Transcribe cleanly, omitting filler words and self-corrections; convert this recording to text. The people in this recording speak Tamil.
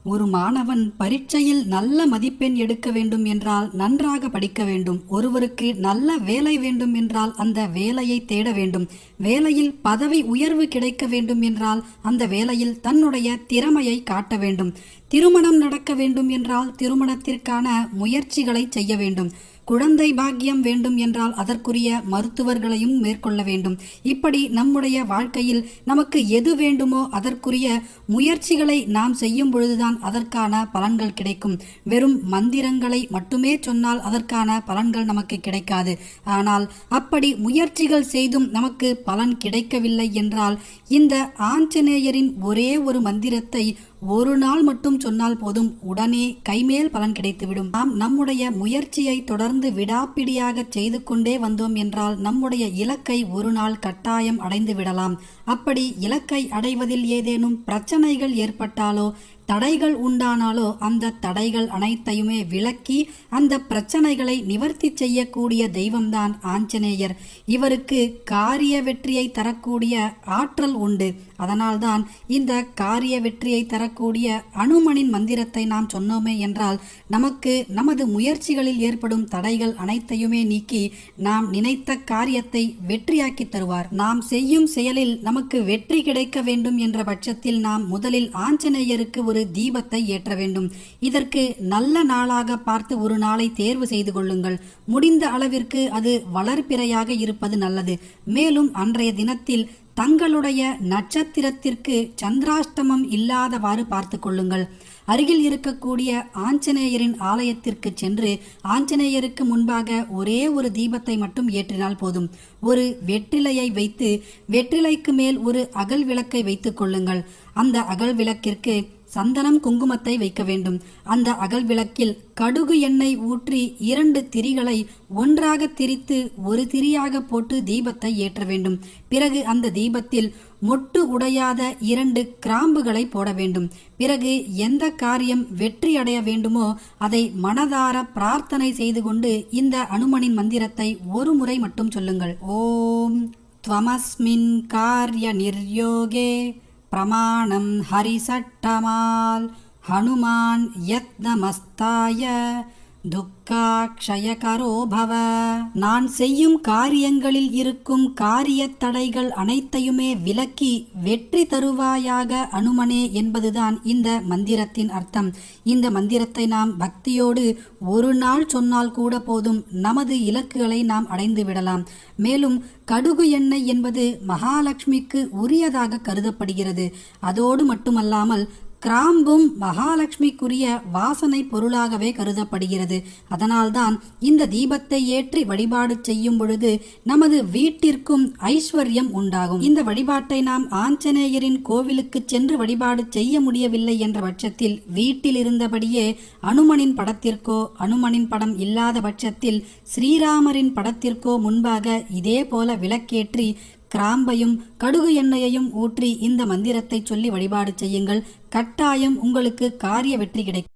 ஒரு மாணவன் பரீட்சையில் நல்ல மதிப்பெண் எடுக்க வேண்டும் என்றால் நன்றாக படிக்க வேண்டும். ஒருவருக்கு நல்ல வேலை வேண்டும் என்றால் அந்த வேலையை தேட வேண்டும். வேலையில் பதவி உயர்வு கிடைக்க வேண்டும் என்றால் அந்த வேலையில் தன்னுடைய திறமையை காட்ட வேண்டும். திருமணம் நடக்க வேண்டும் என்றால் திருமணத்திற்கான முயற்சிகளை செய்ய வேண்டும். குழந்தை பாக்கியம் வேண்டும் என்றால் அதற்குரிய மருத்துவர்களையும் மேற்கொள்ள வேண்டும். இப்படி நம்முடைய வாழ்க்கையில் நமக்கு எது வேண்டுமோ அதற்குரிய முயற்சிகளை நாம் செய்யும் பொழுதுதான் அதற்கான பலன்கள் கிடைக்கும். வெறும் மந்திரங்களை மட்டுமே சொன்னால் அதற்கான பலன்கள் நமக்கு கிடைக்காது. ஆனால் அப்படி முயற்சிகள் செய்தும் நமக்கு பலன் கிடைக்கவில்லை என்றால் இந்த ஆஞ்சநேயரின் ஒரே ஒரு மந்திரத்தை ஒரு நாள் மட்டும் சொன்னால் போதும், உடனே கைமேல் பலன் கிடைத்துவிடும். நாம் நம்முடைய முயற்சியை தொடர்ந்து விடாப்பிடியாக செய்து கொண்டே வந்தோம் என்றால் நம்முடைய இலக்கை ஒரு நாள் கட்டாயம் அடைந்து விடலாம். அப்படி இலக்கை அடைவதில் ஏதேனும் பிரச்சனைகள் ஏற்பட்டாலோ தடைகள் உண்டானாலோ அந்த தடைகள் அனைத்தையுமே விலக்கி அந்த பிரச்சனைகளை நிவர்த்தி செய்யக்கூடிய தெய்வம்தான் ஆஞ்சநேயர். இவருக்கு காரிய வெற்றியை தரக்கூடிய ஆற்றல் உண்டு. அதனால்தான் இந்த காரிய வெற்றியை தரக்கூடிய அனுமனின் மந்திரத்தை நாம் சொன்னோமே என்றால் நமக்கு நமது முயற்சிகளில் ஏற்படும் தடைகள் அனைத்தையுமே நீக்கி நாம் நினைத்த காரியத்தை வெற்றியாக்கி தருவார். நாம் செய்யும் செயலில் நமக்கு வெற்றி கிடைக்க வேண்டும் என்ற பட்சத்தில் நாம் முதலில் ஆஞ்சநேயருக்கு ஒரு தீபத்தை ஏற்ற வேண்டும். இதற்கு நல்ல நாளாக பார்த்து ஒரு நாளை தேர்வு செய்து கொள்ளுங்கள். முடிந்த அளவிற்கு அது வளர்பிறையாக இருப்பது நல்லது. மேலும் அன்றைய தினத்தில் தங்களுடைய நட்சத்திரத்திற்கு சந்திராஷ்டமம் இல்லாதவாறு பார்த்து கொள்ளுங்கள். அருகில் இருக்கக்கூடிய ஆஞ்சநேயரின் ஆலயத்திற்கு சென்று ஆஞ்சநேயருக்கு முன்பாக ஒரே ஒரு தீபத்தை மட்டும் ஏற்றினால் போதும். ஒரு வெற்றிலையை வைத்து வெற்றிலைக்கு மேல் ஒரு அகல் விளக்கை வைத்துக் கொள்ளுங்கள். அந்த அகல் விளக்கிற்கு சந்தனம் குங்குமத்தை வைக்க வேண்டும். அந்த அகல் விளக்கில் கடுகு எண்ணெய் ஊற்றி 2 திரிகளை ஒன்றாக திரித்து ஒரு திரியாக போட்டு தீபத்தை ஏற்ற வேண்டும். பிறகு அந்த தீபத்தில் மொட்டு உடையாத 2 கிராம்புகளை போட வேண்டும். பிறகு எந்த காரியம் வெற்றி அடைய வேண்டுமோ அதை மனதார பிரார்த்தனை செய்து கொண்டு இந்த அனுமனின் மந்திரத்தை ஒரு முறை மட்டும் சொல்லுங்கள். ஓம் த்வமஸ்மின் காரிய நிர்யோகே பிரமாணம் ஹரிசட்டமால் ஹனுமான் யத்னமஸ்தாய துக்காக்ஷயகரோ பவ. நான் செய்யும் காரியங்களில் இருக்கும் காரிய தடைகள் அனைத்தையுமே விலக்கி வெற்றி தருவாயாக அனுமனே என்பதுதான் இந்த மந்திரத்தின் அர்த்தம். இந்த மந்திரத்தை நாம் பக்தியோடு ஒரு நாள் சொன்னால் கூட போதும், நமது இலக்குகளை நாம் அடைந்து விடலாம். மேலும் கடுகு எண்ணெய் என்பது மகாலட்சுமிக்கு உரியதாக கருதப்படுகிறது. அதோடு மட்டுமல்லாமல் கிராம்பும் மகாலட்சுமிக்குரிய வாசனை பொருளாகவே கருதப்படுகிறது. அதனால்தான் இந்த தீபத்தை ஏற்றி வழிபாடு செய்யும் பொழுது நமது வீட்டிற்கும் ஐஸ்வர்யம் உண்டாகும். இந்த வழிபாட்டை நாம் ஆஞ்சநேயரின் கோவிலுக்கு சென்று வழிபாடு செய்ய முடியவில்லை என்ற பட்சத்தில் வீட்டில் இருந்தபடியே அனுமனின் படத்திற்கோ அனுமனின் படம் இல்லாத பட்சத்தில் ஸ்ரீராமரின் படத்திற்கோ முன்பாக இதே போல விளக்கேற்றி கிராம்பையும் கடுகு எண்ணெயையும் ஊற்றி இந்த மந்திரத்தை சொல்லி வழிபாடு செய்யுங்கள். கட்டாயம் உங்களுக்கு காரிய வெற்றி கிடைக்கும்.